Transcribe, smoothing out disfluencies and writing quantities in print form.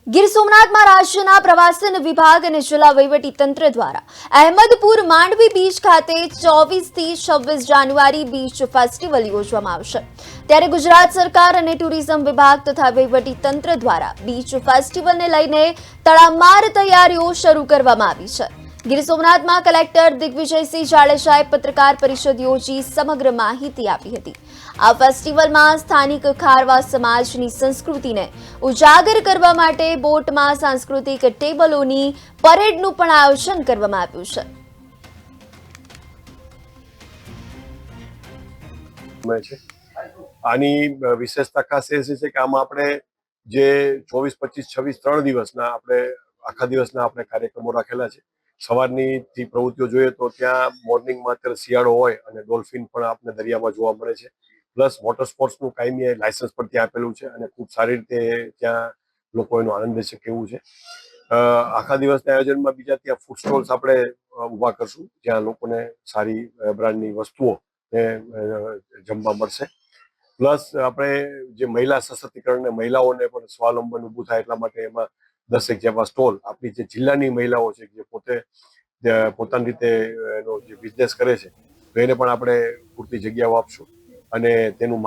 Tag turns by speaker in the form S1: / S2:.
S1: ગીર સોમનાથમાં રાજ્યના પ્રવાસન વિભાગ અને જિલ્લા વહીવટી તંત્ર દ્વારા અહેમદપુર માંડવી બીચ ખાતે 24 થી 26 જાન્યુઆરી બીચ ફેસ્ટિવલ યોજવામાં આવશે। ત્યારે ગુજરાત સરકાર અને ટુરિઝમ વિભાગ તથા વહીવટી તંત્ર દ્વારા બીચ ફેસ્ટિવલને લઈને તડામાર તૈયારીઓ શરૂ કરવામાં આવી છે। ગીર સોમનાથમાં કલેક્ટર દિગ્વિજયસિંહ જાડેજાએ પત્રકાર પરિષદ યોજી સમગ્ર માહિતી આપી હતી। આ ફેસ્ટિવલમાં સ્થાનિક ખારવા સમાજની સંસ્કૃતિને ઉજાગર કરવા માટે બોટમાં સાંસ્કૃતિક ટેબલોની પરેડનું પણ આયોજન કરવામાં આવ્યું
S2: છે। આની વિશેષતા ખાસ એ છે કે આમાં આપણે જે 24, 25, 26 3 દિવસના આપણે આખા દિવસના આપણે કાર્યક્રમો રાખેલા છે। સવારની થી પ્રવૃત્તિઓ જોઈએ તો ત્યાં મોર્નિંગમાં અત્યારે શિયાળો હોય અને ડોલ્ફિન પણ આપણે દરિયામાં જોવા મળે છે, પ્લસ વોટર સ્પોર્ટ્સનું કાયમી લાયસન્સ પણ ત્યાં આપેલું છે અને ખૂબ સારી રીતે ત્યાં લોકો એનો આનંદ લઈ શકે એવું છે। આખા દિવસના આયોજનમાં બીજા ત્યાં ફૂડ સ્ટોલ્સ આપણે ઊભા કરશું જ્યાં લોકોને સારી બ્રાન્ડની વસ્તુઓ જમવા મળશે। પ્લસ આપણે જે મહિલા સશક્તિકરણ અને મહિલાઓને પણ સ્વાવલંબન ઊભું થાય એટલા માટે એમાં 10 જેવા સ્ટોલ આપણી જે જિલ્લાની મહિલાઓ છે જે પોતે પોતાની રીતે એનો જે બિઝનેસ કરે છે તો એને પણ આપણે પૂરતી જગ્યાઓ આપશું અને તેનું